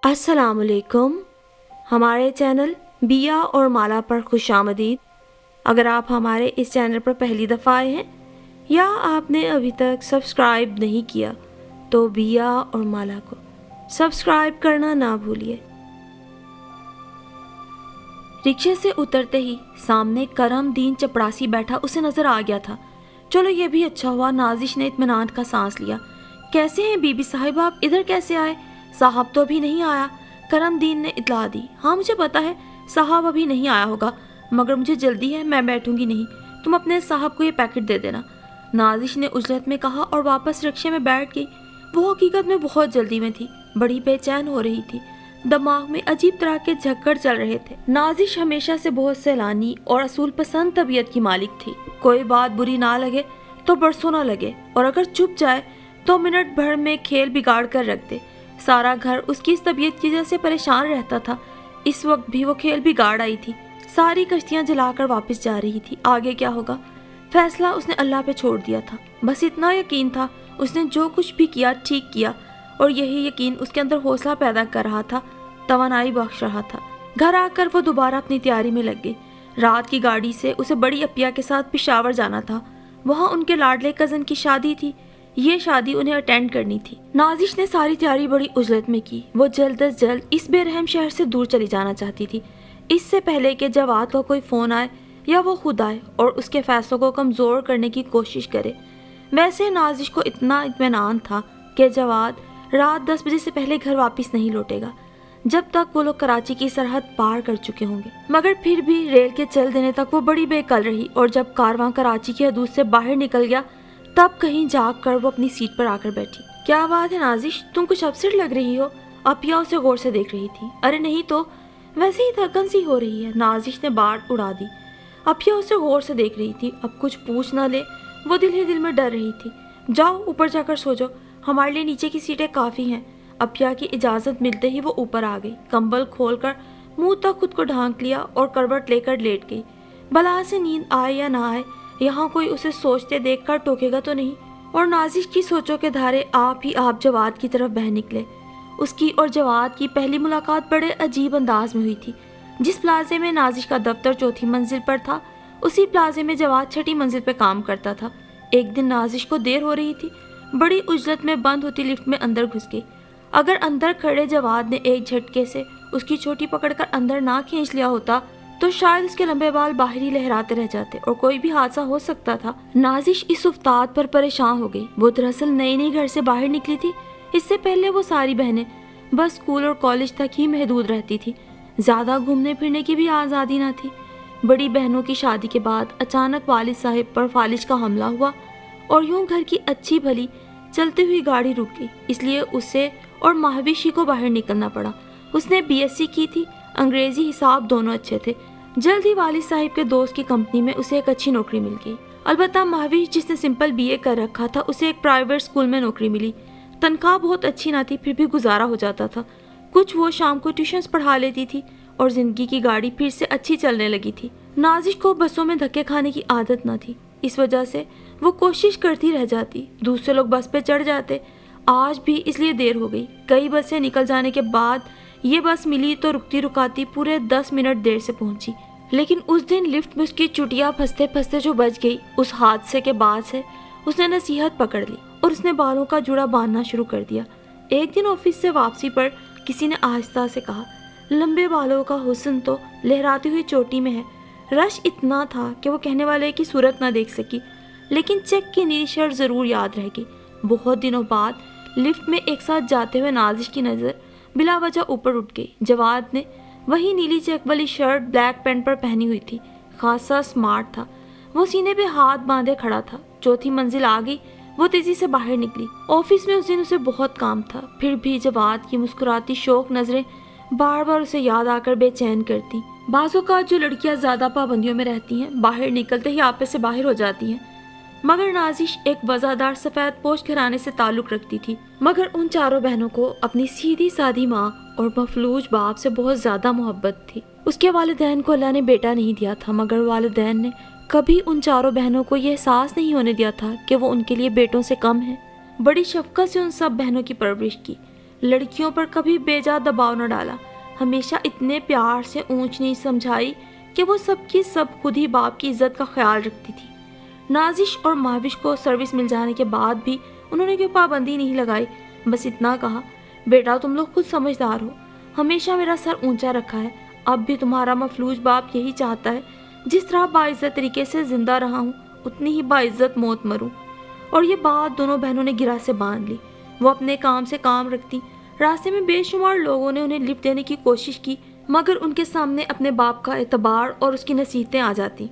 अस्सलाम वालेकुम। हमारे चैनल बिया और माला पर खुश आमदीद। अगर आप हमारे इस चैनल पर पहली दफ़ा आए हैं या आपने अभी तक सब्सक्राइब नहीं किया तो बिया और माला को सब्सक्राइब करना ना भूलिए। रिक्शे से उतरते ही सामने करमदीन चपड़ासी बैठा उसे नज़र आ गया था। चलो ये भी अच्छा हुआ, नाजिश ने इत्मीनान का सांस लिया। कैसे हैं बीबी साहिब, आप इधर कैसे आए? साहब तो अभी नहीं आया, करमदीन ने इतला दी। हाँ मुझे पता है साहब अभी नहीं आया होगा, मगर मुझे जल्दी है, मैं बैठूंगी नहीं, तुम अपने साहब को ये पैकेट दे देना, नाजिश ने उजलत में कहा और वापस रिक्शे में बैठ गई। वो हकीकत में बहुत जल्दी में थी, बड़ी बेचैन हो रही थी, दिमाग में अजीब तरह के झक्कड़ चल रहे थे। नाजिश हमेशा से बहुत सैलानी और असूल पसंद तबीयत की मालिक थी। कोई बात बुरी ना लगे तो बरसों ना लगे, और अगर चुप जाए तो मिनट भर में खेल बिगाड़ कर रख दे। सारा घर उसकी इस तबीयत की वजह से परेशान रहता था। इस वक्त भी वो खेल बिगाड़ आई थी, सारी कश्तियां जलाकर वापस जा रही थी। आगे क्या होगा, फैसला उसने अल्लाह पे छोड़ दिया था। बस इतना यकीन था, उसने जो कुछ भी किया ठीक किया, और यही यकीन उसके अंदर हौसला पैदा कर रहा था, तवानाई बख्श रहा था। घर आकर वो दोबारा अपनी तैयारी में लग गई। रात की गाड़ी से उसे बड़ी अपिया के साथ पेशावर जाना था। वहाँ उनके लाडले कज़न की शादी थी, ये शादी उन्हें अटेंड करनी थी। नाजिश ने सारी तैयारी बड़ी उजलत में की। वो जल्द अज जल्द इस बेरहम शहर से दूर चली जाना चाहती थी, इससे पहले कि जवाद का कोई फ़ोन आए या वो खुद आए और उसके फैसलों को कमज़ोर करने की कोशिश करे। वैसे नाजिश को इतना इत्मीनान था कि जवाद रात 10 बजे से पहले घर वापस नहीं लौटेगा, जब तक वो लोग कराची की सरहद पार कर चुके होंगे। मगर फिर भी रेल के चल देने तक वो बड़ी बेकल रही, और जब कारवां कराची की हदूद से बाहर निकल गया तब कहीं जाग कर वो अपनी सीट पर आकर बैठी। क्या बात है नाजिश, तुम कुछ अपसेट लग रही हो? अपिया उसे गौर से देख रही थी। अरे नहीं तो, वैसे ही थकन सी हो रही है, नाजिश ने बात उड़ा दी। अपिया उसे गौर से देख रही थी, अब कुछ पूछ ना ले, वो दिल ही दिल में डर रही थी। जाओ ऊपर जाकर सो जाओ, हमारे लिए नीचे की सीटें काफ़ी हैं। अपिया की इजाज़त मिलते ही वो ऊपर आ गई, कंबल खोलकर मुंह तक खुद को ढांक लिया और करवट लेकर लेट गई। भला से नींद आए या ना आए, यहाँ कोई उसे सोचते देखकर टोकेगा तो नहीं। और नाजिश की सोचों के धारे आप ही आप जवाद की तरफ बह निकले। उसकी और जवाद की पहली मुलाकात बड़े अजीब अंदाज में हुई थी। जिस प्लाजे में नाजिश का दफ्तर चौथी मंजिल पर था, उसी प्लाजे में जवाद छठी मंजिल पर काम करता था। एक दिन नाजिश को देर हो रही थी, बड़ी उजलत में बंद होती लिफ्ट में अंदर घुस गई। अगर अंदर खड़े जवाद ने एक झटके से उसकी चोटी पकड़कर अंदर ना खींच लिया होता तो शायद उसके लंबे बाल बाहर ही लहराते रह जाते और कोई भी हादसा हो सकता था। नाजिश इस उफ्ताद पर परेशान हो गई। वो दरअसल नई नई घर से बाहर निकली थी। इससे पहले वो सारी बहनें बस स्कूल और कॉलेज तक ही महदूद रहती थी, ज़्यादा घूमने फिरने की भी आज़ादी न थी। बड़ी बहनों की शादी के बाद अचानक वालिद साहिब पर फालिज का हमला हुआ और यूं घर की अच्छी भली चलती हुई गाड़ी रुक गई। इसलिए उसे और महाविशी को बाहर निकलना पड़ा। उसने बीएससी की थी, अंग्रेजी हिसाब दोनों अच्छे थे। जल्द ही वालिद साहिब के दोस्त की कंपनी में उसे एक अच्छी नौकरी मिल गई। अलबत्ता महावीर जिसने सिंपल बीए कर रखा था, उसे एक प्राइवेट स्कूल में नौकरी मिली। तनख्वाह बहुत अच्छी ना थी, फिर भी गुजारा हो जाता था। कुछ वो शाम को ट्यूशन्स पढ़ा लेती थी और जिंदगी की गाड़ी फिर से अच्छी चलने लगी थी। नाजिश को बसों में धक्के खाने की आदत न थी, इस वजह से वो कोशिश करती रह जाती। दूसरे लोग बस पे चढ़ जाते, आज भी इसलिए देर हो गई। कई बसें निकल जाने के बाद ये बस मिली तो रुकती रुकाती पूरे 10 मिनट देर से पहुंची। लेकिन उस दिन लिफ्ट में उसकी चुटिया फंसते फंसते जो बच गई, उस हादसे के बाद से उसने नसीहत पकड़ ली और उसने बालों का जुड़ा बांधना शुरू कर दिया। एक दिन ऑफिस से वापसी पर किसी ने आहिस्ता से कहा, लंबे बालों का हुस्न तो लहराती हुई चोटी में है। रश इतना था कि वो कहने वाले की सूरत ना देख सकी, लेकिन चेक की नीली शर्ट जरूर याद रह गई। बहुत दिनों बाद लिफ्ट में एक साथ जाते हुए नाजिश की नज़र बिला वजह ऊपर उठ गई। जवाद ने वही नीली चेक वाली शर्ट ब्लैक पैंट पर पहनी हुई थी, खासा स्मार्ट था। वो सीने पे हाथ बांधे खड़ा था। चौथी मंजिल आ गई, वो तेजी से बाहर निकली। ऑफिस में उस दिन उसे बहुत काम था, फिर भी जवाद की मुस्कुराती शौक नजरें बार बार उसे याद आकर बेचैन करती। बाज़ों का जो लड़कियां ज्यादा पाबंदियों में रहती हैं, बाहर निकलते ही आपे से बाहर हो जाती हैं। मगर नाजिश एक वज़ादार सफ़ेद पोश घराने से ताल्लुक़ रखती थी। मगर उन चारों बहनों को अपनी सीधी सादी माँ और मफलूज बाप से बहुत ज़्यादा मोहब्बत थी। उसके वालिदैन को अल्लाह ने बेटा नहीं दिया था, मगर वालिदैन ने कभी उन चारों बहनों को यह एहसास नहीं होने दिया था कि वो उनके लिए बेटों से कम है। बड़ी शफ़क़त से उन सब बहनों की परवरिश की। लड़कियों पर कभी बेजा दबाव न डाला, हमेशा इतने प्यार से ऊंच नीच समझाई कि वो सबकी सब खुद ही बाप की इज्जत का ख्याल रखती थी। नाजिश और महविश को सर्विस मिल जाने के बाद भी उन्होंने कोई पाबंदी नहीं लगाई, बस इतना कहा, बेटा तुम लोग खुद समझदार हो, हमेशा मेरा सर ऊंचा रखा है, अब भी तुम्हारा मफलूज बाप यही चाहता है, जिस तरह बाइज्जत तरीके से जिंदा रहा हूँ उतनी ही बाइज्जत मौत मरूं। और ये बात दोनों बहनों ने गिरा से बांध ली। वो अपने काम से काम रखती। रास्ते में बेशुमार लोगों ने उन्हें लिफ्ट देने की कोशिश की, मगर उनके सामने अपने बाप का एतबार और उसकी नसीहतें आ जाती।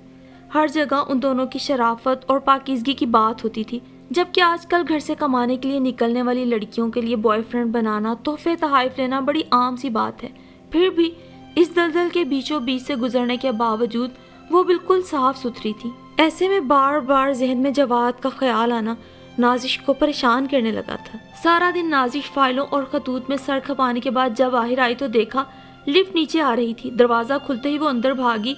हर जगह उन दोनों की शराफत और पाकीज़गी की बात होती थी, जबकि आजकल घर से कमाने के लिए निकलने वाली लड़कियों के लिए बॉयफ्रेंड बनाना, तोहफे तहाइफ लेना बड़ी आम सी बात है। फिर भी इस दलदल के बीचों बीच से गुजरने के बावजूद वो बिल्कुल साफ सुथरी थी। ऐसे में बार बार जहन में जवाद का ख्याल आना नाजिश को परेशान करने लगा था। सारा दिन नाजिश फाइलों और खतूत में सर खपाने के बाद जब बाहर आई तो देखा लिफ्ट नीचे आ रही थी। दरवाज़ा खुलते ही वो अंदर भागी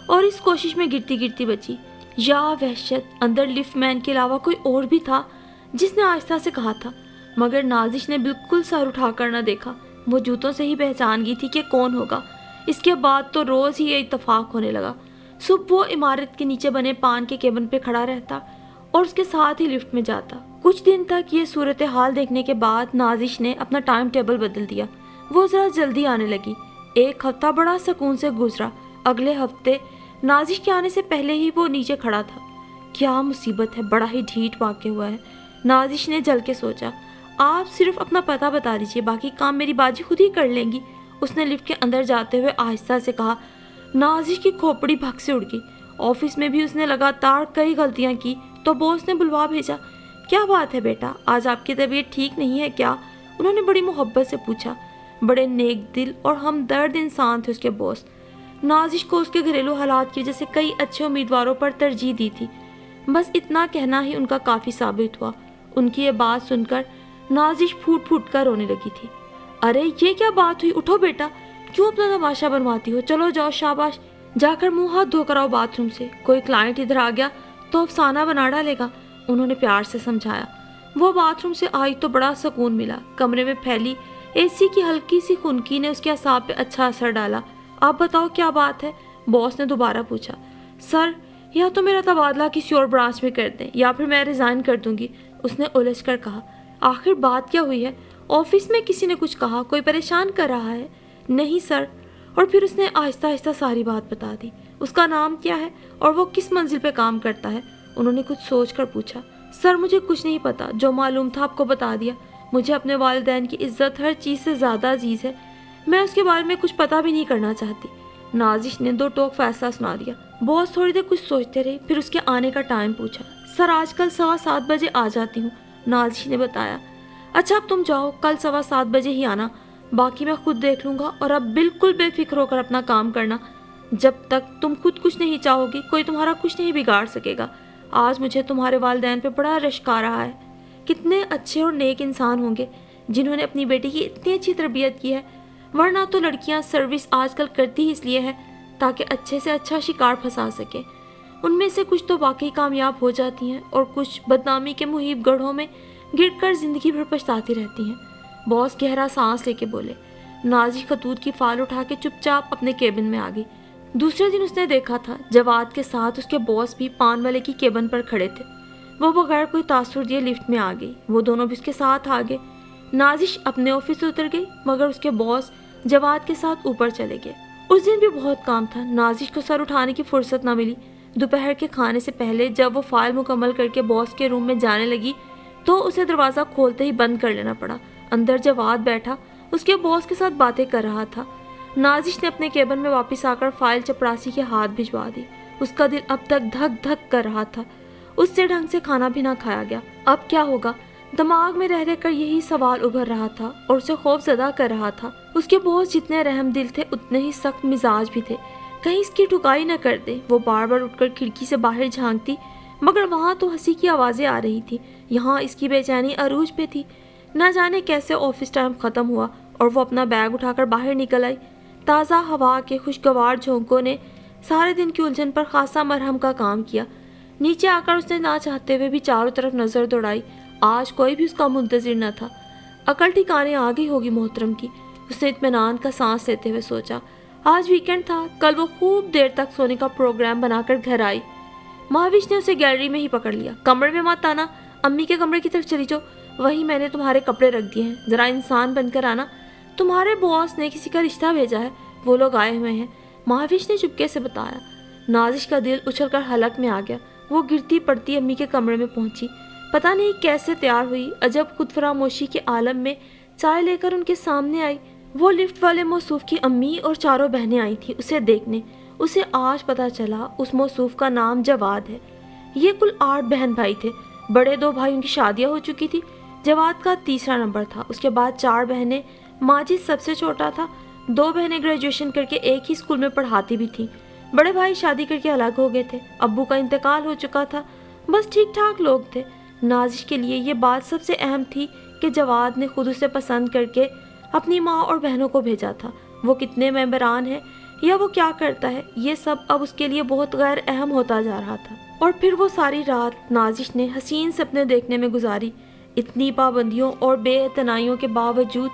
और इस कोशिश में गिरती गिरती बची। या वहशत, अंदर लिफ्ट मैन के अलावा कोई और भी था जिसने आहिस्ता से कहा था, मगर नाजिश ने बिल्कुल सर उठाकर न देखा। वो जूतों से ही पहचान गई थी कि कौन होगा। इसके बाद तो रोज़ ही ये इत्तफाक होने लगा। सुबह वो इमारत के नीचे बने पान के केबिन पे खड़ा रहता और उसके साथ ही लिफ्ट में जाता। कुछ दिन तक ये सूरत हाल देखने के बाद नाजिश ने अपना टाइम टेबल बदल दिया। वो ज़रा जल्दी आने लगी। एक हफ्ता बड़ा सुकून से गुजरा। अगले हफ्ते नाजिश के आने से पहले ही वो नीचे खड़ा था। क्या मुसीबत है, बड़ा ही ढीठ वाक़या हुआ है, नाजिश ने जल के सोचा। आप सिर्फ अपना पता बता दीजिए, बाकी काम मेरी बाजी खुद ही कर लेंगी, उसने लिफ्ट के अंदर जाते हुए आहिस्ता से कहा। नाजिश की खोपड़ी भग से उड़ गई। ऑफिस में भी उसने लगातार कई गलतियां की तो बॉस ने बुलवा भेजा। क्या बात है बेटा, आज आपकी तबीयत ठीक नहीं है क्या? उन्होंने बड़ी मोहब्बत से पूछा। बड़े नेक दिल और हमदर्द इंसान थे उसके बॉस। नाजिश को उसके घरेलू हालात की वजह से कई अच्छे उम्मीदवारों पर तरजीह दी थी, बस इतना कहना ही उनका काफ़ी साबित हुआ। उनकी ये बात सुनकर नाजिश फूट फूट कर रोने लगी थी। अरे ये क्या बात हुई, उठो बेटा, क्यों अपना तमाशा बनवाती हो? चलो जाओ, शाबाश, जाकर मुंह हाथ धोकर आओ बाथरूम से। कोई क्लाइंट इधर आ गया तो अफसाना बना डालेगा, उन्होंने प्यार से समझाया। वो बाथरूम से आई तो बड़ा सुकून मिला। कमरे में फैली एसी की हल्की सी खुनकी ने उसके असाब पे अच्छा असर डाला। आप बताओ क्या बात है? बॉस ने दोबारा पूछा। सर, या तो मेरा तबादला किसी और ब्रांच में कर दें या फिर मैं रिज़ाइन कर दूंगी, उसने उलझ कर कहा। आखिर बात क्या हुई है? ऑफिस में किसी ने कुछ कहा? कोई परेशान कर रहा है? नहीं सर। और फिर उसने आहिस्ता आहिस्ता सारी बात बता दी। उसका नाम क्या है और वो किस मंजिल पे काम करता है? उन्होंने कुछ सोच कर पूछा। सर मुझे कुछ नहीं पता, जो मालूम था आपको बता दिया। मुझे अपने वालिदैन की इज्जत हर चीज़ से ज़्यादा अजीज़ है, मैं उसके बारे में कुछ पता भी नहीं करना चाहती। नाजिश ने दो टोक फैसला सुना दिया। बॉस थोड़ी देर कुछ सोचते रहे, फिर उसके आने का टाइम पूछा। सर आजकल 7:15 बजे आ जाती हूँ, नाजिश ने बताया। अच्छा अब तुम जाओ, कल 7:15 बजे ही आना, बाकी मैं खुद देख लूँगा। और अब बिल्कुल बेफिक्र होकर अपना काम करना। जब तक तुम खुद कुछ नहीं चाहोगी कोई तुम्हारा कुछ नहीं बिगाड़ सकेगा। आज मुझे तुम्हारे वालिदैन पे बड़ा रश्क आ रहा है। कितने अच्छे और नेक इंसान होंगे जिन्होंने अपनी बेटी की इतनी अच्छी तरबियत की है, वरना तो लड़कियां सर्विस आजकल करती ही इसलिए है ताकि अच्छे से अच्छा शिकार फंसा सके। उनमें से कुछ तो वाकई कामयाब हो जाती हैं और कुछ बदनामी के मुहीब गढ़ों में गिरकर जिंदगी भर पछताती रहती हैं। बॉस गहरा सांस लेके बोले। नाजिश खतूत की फाइल उठा के चुपचाप अपने केबिन में आ गई। दूसरे दिन उसने देखा था जवाद के साथ उसके बॉस भी पान वाले की केबिन पर खड़े थे। वो बगैर कोई तासुर दिए लिफ्ट में आ गई। वो दोनों भी उसके साथ आ गए। नाजिश अपने ऑफिस से उतर गई, मगर उसके बॉस जवाद के साथ ऊपर चले गए। उस दिन भी बहुत काम था। नाजिश को सर उठाने की फुर्सत ना मिली। दोपहर के खाने से पहले जब वो फाइल मुकम्मल करके बॉस के रूम में जाने लगी तो उसे दरवाज़ा खोलते ही बंद कर लेना पड़ा। अंदर जवाद बैठा उसके बॉस के साथ बातें कर रहा था। नाजिश ने अपने केबिन में वापस आकर फाइल चपरासी के हाथ भिजवा दी। उसका दिल अब तक धक धक कर रहा था। उससे ढंग से खाना भी ना खाया गया। अब क्या होगा, दिमाग में रह रहकर यही सवाल उभर रहा था और उसे खौफजदा कर रहा था। उसके बॉस जितने रहम दिल थे उतने ही सख्त मिजाज भी थे। कहीं इसकी ठुकाई न कर दे। वो बार बार उठकर खिड़की से बाहर झांकती, मगर वहाँ तो हंसी की आवाज़ें आ रही थी। यहाँ इसकी बेचैनी अरूज पे थी। न जाने कैसे ऑफिस टाइम ख़त्म हुआ और वो अपना बैग उठाकर बाहर निकल आई। ताज़ा हवा के खुशगवार झोंकों ने सारे दिन की उलझन पर खासा मरहम का काम किया। नीचे आकर उसने ना चाहते हुए भी चारों तरफ नज़र दौड़ाई। आज कोई भी उसका मुंतज़िर न था। عقل ٹھکانے آ گئی ہوگی محترم کی، اس نے اطمینان کا سانس لیتے ہوئے سوچا۔ آج ویکنڈ تھا، کل وہ خوب دیر تک سونے کا پروگرام بنا کر گھر آئی۔ مہاوش نے اسے گیلری میں ہی پکڑ لیا۔ کمرے میں مت آنا، امی کے کمرے کی طرف چلی جاؤ، وہی میں نے تمہارے کپڑے رکھ دیے ہیں، ذرا انسان بن کر آنا، تمہارے باس نے کسی کا رشتہ بھیجا ہے، وہ لوگ آئے ہوئے ہیں، مہاوش نے چپکے سے بتایا۔ نازش کا دل اچھل کر حلق میں آ گیا۔ وہ گرتی پڑتی امی کے کمرے میں پہنچی، پتہ نہیں کیسے تیار ہوئی، عجب خود فراموشی کے عالم میں چائے لے کر ان کے سامنے آئی۔ وہ لفٹ والے موصوف کی امی اور چاروں بہنیں آئی تھیں اسے دیکھنے۔ اسے آج پتہ چلا اس موصوف کا نام جواد ہے۔ یہ کل 8 بہن بھائی تھے، بڑے 2 بھائیوں کی شادیاں ہو چکی تھی، جواد کا تیسرا نمبر تھا، اس کے بعد 4 بہنیں، ماجد سب سے چھوٹا تھا، 2 بہنیں گریجویشن کر کے ایک ہی اسکول میں پڑھاتی بھی تھیں، بڑے بھائی شادی کر کے الگ ہو گئے تھے، ابو کا انتقال ہو چکا تھا، بس ٹھیک ٹھاک لوگ تھے۔ نازش کے لیے یہ بات سب سے اہم تھی کہ جواد نے خود اسے پسند کر کے اپنی ماں اور بہنوں کو بھیجا تھا۔ وہ کتنے ممبران ہیں یا وہ کیا کرتا ہے، یہ سب اب اس کے لیے بہت غیر اہم ہوتا جا رہا تھا۔ اور پھر وہ ساری رات نازش نے حسین سپنے دیکھنے میں گزاری۔ اتنی پابندیوں اور بے اعتنائیوں کے باوجود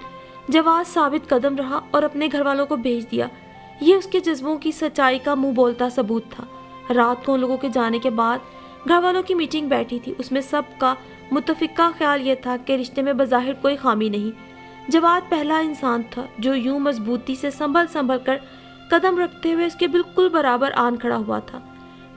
جواد ثابت قدم رہا اور اپنے گھر والوں کو بھیج دیا۔ یہ اس کے جذبوں کی سچائی کا منہ بولتا ثبوت تھا۔ رات کو ان لوگوں کے جانے کے بعد گھر والوں کی میٹنگ بیٹھی تھی، اس میں سب کا متفقہ خیال یہ تھا کہ رشتے میں بظاہر کوئی خامی نہیں۔ جواد پہلا انسان تھا جو یوں مضبوطی سے سنبھل کر قدم رکھتے ہوئے اس کے بالکل برابر آن کھڑا ہوا تھا۔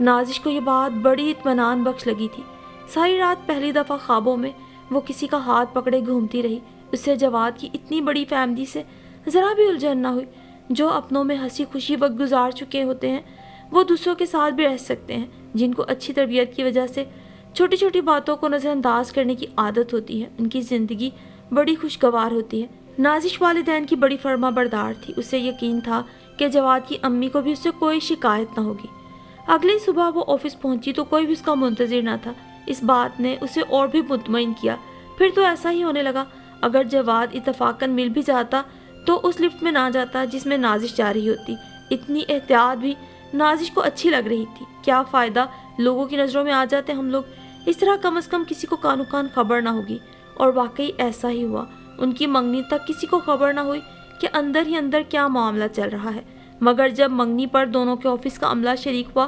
نازش کو یہ بات بڑی اطمینان بخش لگی تھی۔ ساری رات پہلی دفعہ خوابوں میں وہ کسی کا ہاتھ پکڑے گھومتی رہی۔ اس سے جواد کی اتنی بڑی فیملی سے ذرا بھی الجھن نہ ہوئی۔ جو اپنوں میں ہنسی خوشی وقت گزار چکے ہوتے ہیں وہ دوسروں کے ساتھ بھی رہ سکتے ہیں، جن کو اچھی تربیت کی وجہ سے چھوٹی چھوٹی باتوں کو نظر انداز کرنے کی عادت ہوتی ہے، ان کی زندگی بڑی خوشگوار ہوتی ہے۔ نازش والدین کی بڑی فرما بردار تھی، اسے یقین تھا کہ جواد کی امی کو بھی اس سے کوئی شکایت نہ ہوگی۔ اگلی صبح وہ آفس پہنچی تو کوئی بھی اس کا منتظر نہ تھا۔ اس بات نے اسے اور بھی مطمئن کیا۔ پھر تو ایسا ہی ہونے لگا، اگر جواد اتفاقاً مل بھی جاتا تو اس لفٹ میں نہ جاتا جس میں نازش جا رہی ہوتی۔ اتنی احتیاط بھی نازش کو اچھی لگ رہی تھی۔ کیا فائدہ، لوگوں کی نظروں میں آ جاتے ہم لوگ، اس طرح کم از کم کسی کو کانو کان خبر نہ ہوگی۔ اور واقعی ایسا ہی ہوا، ان کی منگنی تک کسی کو خبر نہ ہوئی کہ اندر ہی اندر کیا معاملہ چل رہا ہے۔ مگر جب منگنی پر دونوں کے آفس کا عملہ شریک ہوا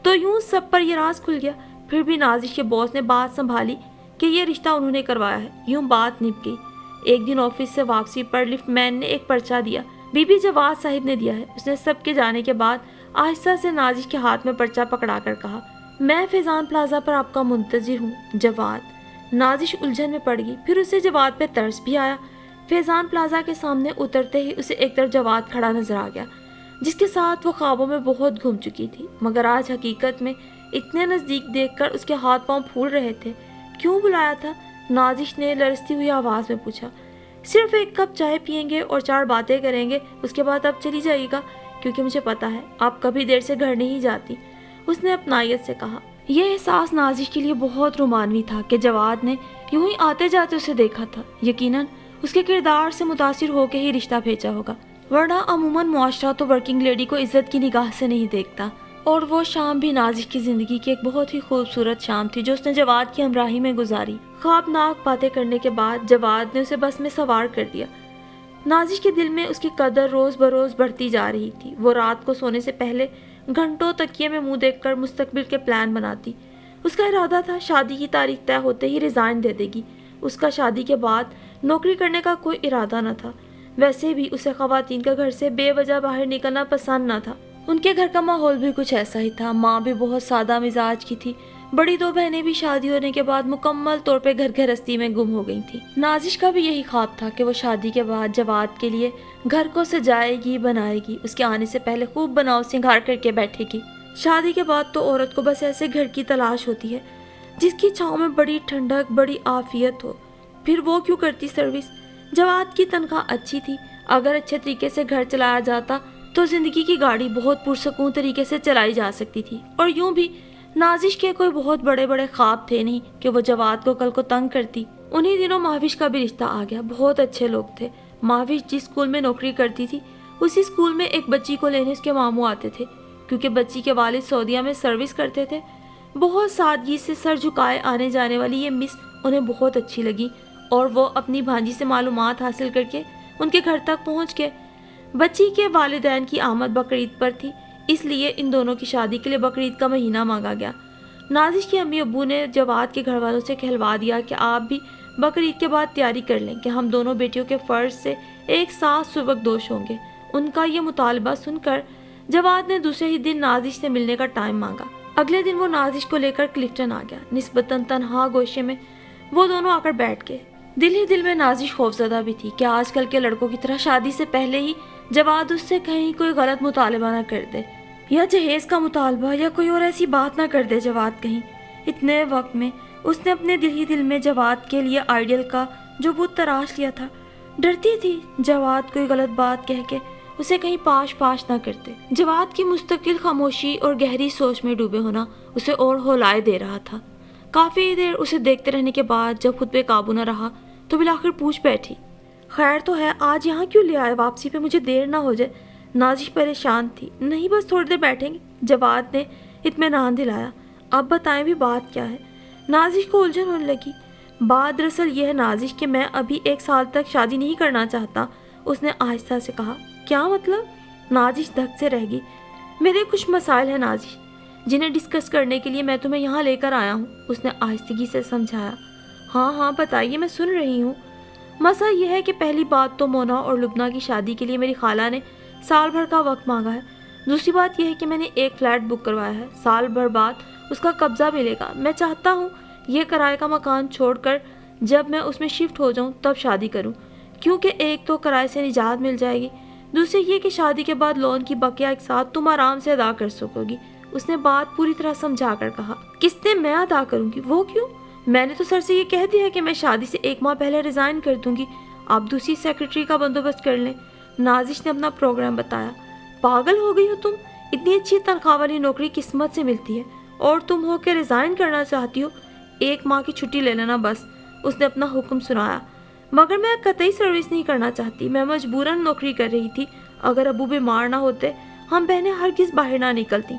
تو یوں سب پر یہ راز کھل گیا۔ پھر بھی نازش کے باس نے بات سنبھالی کہ یہ رشتہ انہوں نے کروایا ہے، یوں بات نپ گئی۔ ایک دن آفس سے واپسی پر لفٹ مین نے ایک پرچہ دیا، بی بی جواد صاحب نے دیا ہے۔ اس نے سب کے جانے کے بعد آہستہ سے نازش کے ہاتھ میں پرچہ پکڑا کر کہا، میں فیضان پلازا پر آپ کا منتظر ہوں جواد۔ نازش الجھن میں پڑ گئی، پھر اسے جواد پہ ترس بھی آیا۔ فیضان پلازا کے سامنے اترتے ہی اسے ایک طرف جواد کھڑا نظر آ گیا، جس کے ساتھ وہ خوابوں میں بہت گھوم چکی تھی، مگر آج حقیقت میں اتنے نزدیک دیکھ کر اس کے ہاتھ پاؤں پھول رہے تھے۔ کیوں بلایا تھا؟ نازش نے لرزتی ہوئی آواز میں پوچھا۔ صرف ایک کپ چائے پئیں گے اور 4 باتیں کریں گے، اس کے بعد آپ چلی جائیے گا، کیونکہ مجھے پتا ہے آپ کبھی دیر سے گھر نہیں جاتی، اس نے اپنائیت سے کہا۔ یہ احساس نازش کے لیے بہت رومانوی تھا کہ جواد نے یوں ہی آتے جاتے اسے دیکھا تھا۔ یقیناً اس کے کردار سے متاثر ہو کے ہی رشتہ بھیجا ہوگا، ورنہ عموماً معاشرہ تو ورکنگ لیڈی کو عزت کی نگاہ سے نہیں دیکھتا۔ اور وہ شام بھی نازش کی زندگی کی ایک بہت ہی خوبصورت شام تھی جو اس نے جواد کی ہمراہی میں گزاری۔ خوابناک باتیں کرنے کے بعد جواد نے اسے بس میں سوار کر دیا۔ نازش کے دل میں اس کی قدر روز بروز بڑھتی جا رہی تھی۔ وہ رات کو سونے سے پہلے گھنٹوں تکیے میں منہ دیکھ کر مستقبل کے پلان بناتی۔ اس کا ارادہ تھا شادی کی تاریخ طے ہوتے ہی ریزائن دے دے گی۔ اس کا شادی کے بعد نوکری کرنے کا کوئی ارادہ نہ تھا۔ ویسے بھی اسے خواتین کا گھر سے بے وجہ باہر نکلنا پسند نہ تھا۔ ان کے گھر کا ماحول بھی کچھ ایسا ہی تھا۔ ماں بھی بہت سادہ مزاج کی تھی۔ بڑی 2 بہنیں بھی شادی ہونے کے بعد مکمل طور پہ گھر گھرستی میں گم ہو گئی تھی۔ نازش کا بھی یہی خواب تھا کہ وہ شادی کے بعد جواد کے لیے گھر کو سجائے گی، بنائے گی، اس کے آنے سے پہلے خوب بناؤ سنگھار کر کے بیٹھے گی۔ شادی کے بعد تو عورت کو بس ایسے گھر کی تلاش ہوتی ہے جس کی چھاؤں میں بڑی ٹھنڈک، بڑی عافیت ہو۔ پھر وہ کیوں کرتی سروس؟ جواد کی تنخواہ اچھی تھی، اگر اچھے طریقے سے گھر چلایا جاتا تو زندگی کی گاڑی بہت پرسکون طریقے سے چلائی جا سکتی تھی۔ اور یوں بھی نازش کے کوئی بہت بڑے بڑے خواب تھے نہیں کہ وہ جواد کو کل کو تنگ کرتی۔ انہی دنوں مہاوش کا بھی رشتہ آ گیا۔ بہت اچھے لوگ تھے۔ مہاوش جس اسکول میں نوکری کرتی تھی اسی اسکول میں ایک بچی کو لینے اس کے ماموں آتے تھے، کیونکہ بچی کے والد سعودیہ میں سروس کرتے تھے۔ بہت سادگی سے سر جھکائے آنے جانے والی یہ مس انہیں بہت اچھی لگی और वो अपनी भांजी से मालूमात हासिल करके उनके घर तक पहुंच गए। बच्ची के वालिदैन की आमद बकरीद पर थी, इसलिए इन दोनों की शादी के लिए बकरीद का महीना मांगा गया। नाजिश के अम्मी अब्बू ने जवाद के घर वालों से कहलवा दिया कि आप भी बकरीद के बाद तैयारी कर लें कि हम दोनों बेटियों के फ़र्ज से एक साथ सुबकदोश होंगे। उनका ये मुतालबा सुनकर जवाद ने दूसरे ही दिन नाजिश से मिलने का टाइम मांगा। अगले दिन वो नाजिश को लेकर क्लिफ्टन आ गया। निस्बतन तन्हा गोशे में वो दोनों आकर बैठ गए। दिल ही दिल में नाजिश खौफजदा भी थी कि आजकल के लड़कों की तरह शादी से पहले ही जवाद उससे कहीं कोई गलत मुतालबा ना कर दे, या जहेज का मुतालबा, या कोई और ऐसी बात ना कर दे जवाद कहीं। इतने वक्त में उसने अपने दिल ही दिल में जवाद के लिए आइडियल का जो बुत तराश लिया था। डरती थी जवाद कोई गलत बात कह के उसे कहीं पाश पाश ना करते। जवाद की मुस्तकिल खामोशी और गहरी सोच में डूबे होना उसे और हौलाए दे रहा था। काफ़ी देर उसे देखते रहने के बाद जब खुद पे काबू न रहा तो बिलाखिर पूछ बैठी, खैर तो है, आज यहाँ क्यों ले आए? वापसी पे मुझे देर ना हो जाए। नाजिश परेशान थी। नहीं, बस थोड़ी देर बैठेंगे, जवाद ने इत्मीनान दिलाया। अब बताएं भी बात क्या है? नाजिश को उलझन होने लगी। बात दरअसल यह है नाजिश कि मैं अभी 1 साल तक शादी नहीं करना चाहता, उसने आहिस्ता से कहा। क्या मतलब? नाजिश धक से रह गई। मेरे कुछ मसाइल हैं नाजिश, जिन्हें डिस्कस करने के लिए मैं तुम्हें यहाँ लेकर आया हूँ, उसने आहिस्तगी से समझाया। हाँ हाँ बताइए, मैं सुन रही हूँ। मसला यह है कि पहली बात तो मोना और लुबना की शादी के लिए मेरी खाला ने साल भर का वक्त मांगा है। दूसरी बात यह है कि मैंने एक फ्लैट बुक करवाया है, साल भर बाद उसका कब्जा मिलेगा। मैं चाहता हूँ यह किराए का मकान छोड़कर जब मैं उसमें शिफ्ट हो जाऊँ तब शादी करूँ, क्योंकि एक तो किराए से निजात मिल जाएगी, दूसरी ये कि शादी के बाद लोन की बकिया एक साथ तुम आराम से अदा कर सकोगी, उसने बात पूरी तरह समझा कर कहा। किस्तें मैं अदा करूँगी? वो क्यों? मैंने तो सर से ये कह दिया कि मैं शादी से 1 माह पहले रिज़ाइन कर दूंगी, आप दूसरी सेक्रेटरी का बंदोबस्त कर लें, नाजिश ने अपना प्रोग्राम बताया। पागल हो गई हो तुम? इतनी अच्छी तनख्वाह वाली नौकरी किस्मत से मिलती है और तुम हो के रिज़ाइन करना चाहती हो? 1 माह की छुट्टी ले लेना बस, उसने अपना हुक्म सुनाया। मगर मैं कतई सर्विस नहीं करना चाहती, मैं मजबूरन नौकरी कर रही थी। अगर अबू बीमार ना होते हम बहनें हरगिज़ बाहर ना निकलती।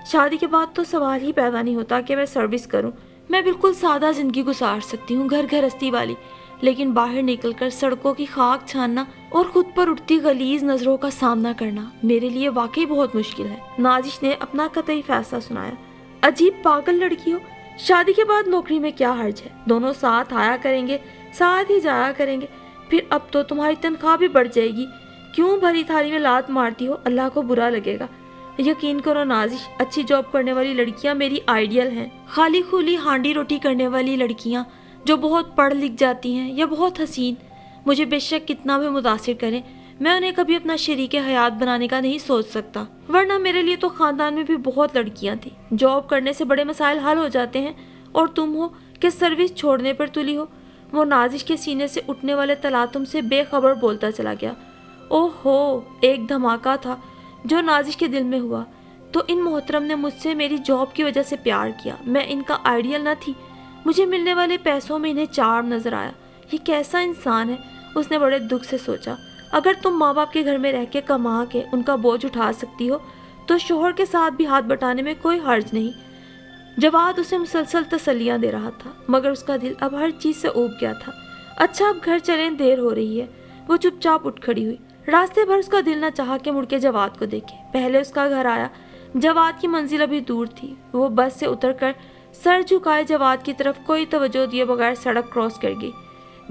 शादी के बाद तो सवाल ही पैदा नहीं होता कि मैं सर्विस करूं। मैं बिल्कुल सादा ज़िंदगी गुजार सकती हूँ, घर गृहस्थी वाली, लेकिन बाहर निकलकर सड़कों की खाक छानना और खुद पर उठती गलीज नज़रों का सामना करना मेरे लिए वाकई बहुत मुश्किल है, नाजिश ने अपना कतई फैसला सुनाया। अजीब पागल लड़की हो, शादी के बाद नौकरी में क्या हर्ज है? दोनों साथ आया करेंगे, साथ ही जाया करेंगे, फिर अब तो तुम्हारी तनख्वाह भी बढ़ जाएगी। क्यों भरी थाली में लात मारती हो? अल्लाह को बुरा लगेगा। यकीन करो नाजिश, अच्छी जॉब करने वाली लड़कियां मेरी आइडियल हैं। खाली खुली हांडी रोटी करने वाली लड़कियां जो बहुत पढ़ लिख जाती हैं या बहुत हसीन, मुझे बेशक कितना भी मुतासिर करें, मैं उन्हें कभी अपना शरीके हयात बनाने का नहीं सोच सकता। वरना मेरे लिए तो ख़ानदान में भी बहुत लड़कियां थी। जॉब करने से बड़े मसाइल हल हो जाते हैं और तुम हो कि सर्विस छोड़ने पर तुली हो। वो नाजिश के सीने से उठने वाले तलातुम से बेखबर बोलता चला गया। ओहो, एक धमाका था जो नाजिश के दिल में हुआ। तो इन मोहतरम ने मुझसे मेरी जॉब की वजह से प्यार किया। मैं इनका आइडियल न थी। मुझे मिलने वाले पैसों में इन्हें चार्म नजर आया। ये कैसा इंसान है, उसने बड़े दुख से सोचा। अगर तुम माँ बाप के घर में रह के कमा के उनका बोझ उठा सकती हो तो शोहर के साथ भी हाथ बटाने में कोई हर्ज नहीं। जवाद उसे मुसलसल तसल्लियाँ दे रहा था, मगर उसका दिल अब हर चीज़ से ऊब गया था। अच्छा, अब घर चलें, देर हो रही है। वो चुपचाप उठ खड़ी हुई। रास्ते भर उसका दिल न चाहा कि मुड़ के जवाद को देखे। पहले उसका घर आया। जवाद की मंजिल अभी दूर थी। वो बस से उतरकर सर झुकाए जवाद की तरफ कोई तवज्जो दिए बगैर सड़क क्रॉस कर गई।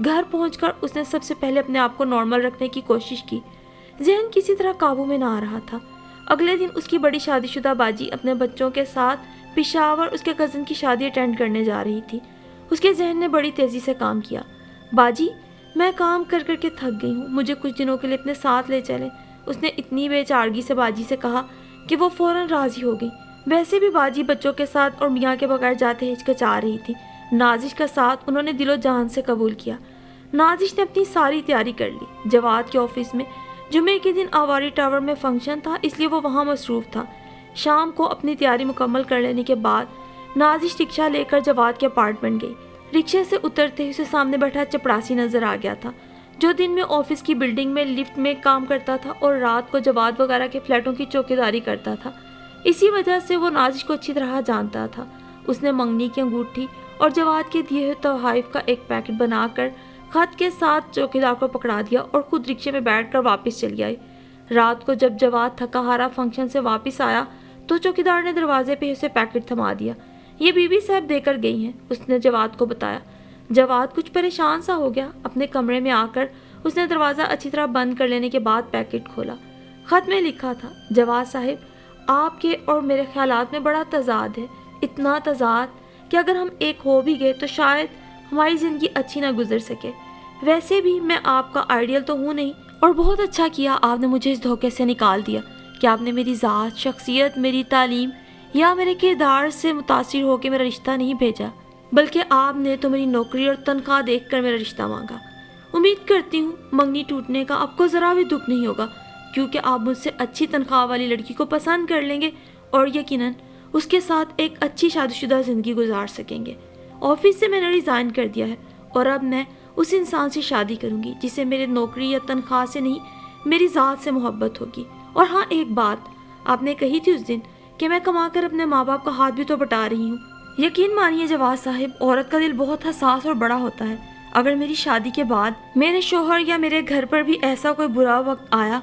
घर पहुंचकर उसने सबसे पहले अपने आप को नॉर्मल रखने की कोशिश की। जहन किसी तरह काबू में ना आ रहा था। अगले दिन उसकी बड़ी शादीशुदा बाजी अपने बच्चों के साथ पेशावर उसके कज़न की शादी अटेंड करने जा रही थी। उसके जहन ने बड़ी तेज़ी से काम किया। बाजी, मैं काम कर कर के थक गई हूँ, मुझे कुछ दिनों के लिए अपने साथ ले चलें, उसने इतनी बेचारगी से बाजी से कहा कि वो फ़ौरन राज़ी हो गई। वैसे भी बाजी बच्चों के साथ और मियाँ के बगैर जाते हिचकिचा रही थी। नाजिश का साथ उन्होंने दिलो जान से कबूल किया। नाजिश ने अपनी सारी तैयारी कर ली। जवाद के ऑफिस में जुमे के दिन आवारी टावर में फंक्शन था, इसलिए वो वहाँ मसरूफ़ था। शाम को अपनी तैयारी मुकम्मल कर लेने के बाद नाजिश रिक्शा लेकर जवाद के अपार्टमेंट गई। रिक्शे से उतरते ही उसे सामने बैठा चपड़ासी नजर आ गया था, जो दिन में ऑफिस की बिल्डिंग में लिफ्ट में काम करता था और रात को जवाद वगैरह के फ्लैटों की चौकीदारी करता था। इसी वजह से वो नाजिश को अच्छी तरह जानता था। उसने मंगनी की अंगूठी और जवाद के दिए हुए तोहफ़ का एक पैकेट बनाकर خط کے ساتھ چوکیدار کو پکڑا دیا اور خود رکشے میں بیٹھ کر واپس چلی آئی۔ رات کو جب جواد تھکا ہارا فنکشن سے واپس آیا تو چوکیدار نے دروازے پہ اسے پیکٹ تھما دیا۔ یہ بی بی صاحب دے کر گئی ہیں، اس نے جواد کو بتایا۔ جواد کچھ پریشان سا ہو گیا۔ اپنے کمرے میں آ کر اس نے دروازہ اچھی طرح بند کر لینے کے بعد پیکٹ کھولا۔ خط میں لکھا تھا، جواد صاحب آپ کے اور میرے خیالات میں بڑا تضاد ہے، اتنا تضاد کہ اگر ہم ایک ہو بھی گئے تو شاید ہماری زندگی اچھی نہ گزر سکے۔ ویسے بھی میں آپ کا آئیڈیل تو ہوں نہیں، اور بہت اچھا کیا آپ نے مجھے اس دھوکے سے نکال دیا کہ آپ نے میری ذات، شخصیت، میری تعلیم یا میرے کردار سے متاثر ہو کے میرا رشتہ نہیں بھیجا، بلکہ آپ نے تو میری نوکری اور تنخواہ دیکھ کر میرا رشتہ مانگا۔ امید کرتی ہوں منگنی ٹوٹنے کا آپ کو ذرا بھی دکھ نہیں ہوگا، کیونکہ آپ مجھ سے اچھی تنخواہ والی لڑکی کو پسند کر لیں گے اور یقیناً اس کے ساتھ ایک اچھی شادی شدہ زندگی گزار سکیں گے۔ آفس سے میں نے ریزائن کر دیا ہے اور اب میں اس انسان سے شادی کروں گی جسے میرے نوکری یا تنخواہ سے نہیں، میری ذات سے محبت ہوگی۔ اور ہاں، ایک بات آپ نے کہی تھی اس دن کہ میں کما کر اپنے ماں باپ کا ہاتھ بھی تو بٹا رہی ہوں۔ یقین مانیے جواد صاحب، عورت کا دل بہت حساس اور بڑا ہوتا ہے۔ اگر میری شادی کے بعد میرے شوہر یا میرے گھر پر بھی ایسا کوئی برا وقت آیا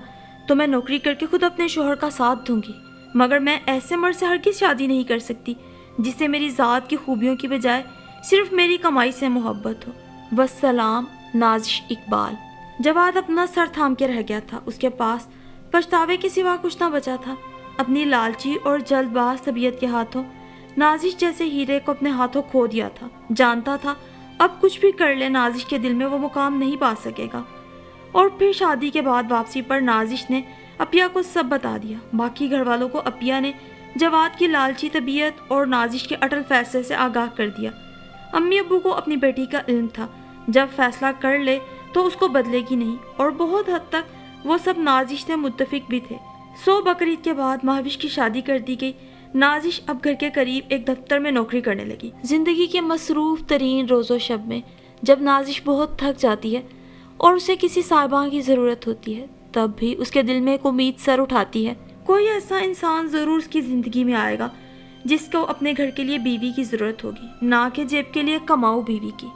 تو میں نوکری کر کے خود اپنے شوہر کا ساتھ دوں گی، مگر میں ایسے مرد سے ہرگز شادی نہیں کر سکتی جسے میری ذات کی خوبیوں کی بجائے صرف میری کمائی سے محبت ہو۔ والسلام، نازش اقبال۔ جواد اپنا سر تھام کے رہ گیا تھا۔ اس کے پاس پچھتاوے کے سوا کچھ نہ بچا تھا۔ اپنی لالچی اور جلد باز طبیعت کے ہاتھوں نازش جیسے ہیرے کو اپنے ہاتھوں کھو دیا تھا۔ جانتا تھا اب کچھ بھی کر لے نازش کے دل میں وہ مقام نہیں پا سکے گا۔ اور پھر شادی کے بعد واپسی پر نازش نے اپیا کو سب بتا دیا۔ باقی گھر والوں کو اپیا نے جواد کی لالچی طبیعت اور نازش کے اٹل فیصلے سے آگاہ کر دیا۔ امی ابو کو اپنی بیٹی کا علم تھا، جب فیصلہ کر لے تو اس کو بدلے گی نہیں، اور بہت حد تک وہ سب نازش سے متفق بھی تھے۔ بقرعید کے بعد مہوش کی شادی کر دی گئی۔ نازش اب گھر کے قریب ایک دفتر میں نوکری کرنے لگی۔ زندگی کے مصروف ترین روز و شب میں جب نازش بہت تھک جاتی ہے اور اسے کسی صاحبہ کی ضرورت ہوتی ہے، تب بھی اس کے دل میں ایک امید سر اٹھاتی ہے۔ کوئی ایسا انسان ضرور اس کی زندگی میں آئے گا جس کو اپنے گھر کے لیے بیوی کی ضرورت ہوگی، نہ کہ جیب کے لیے کماؤ بیوی کی۔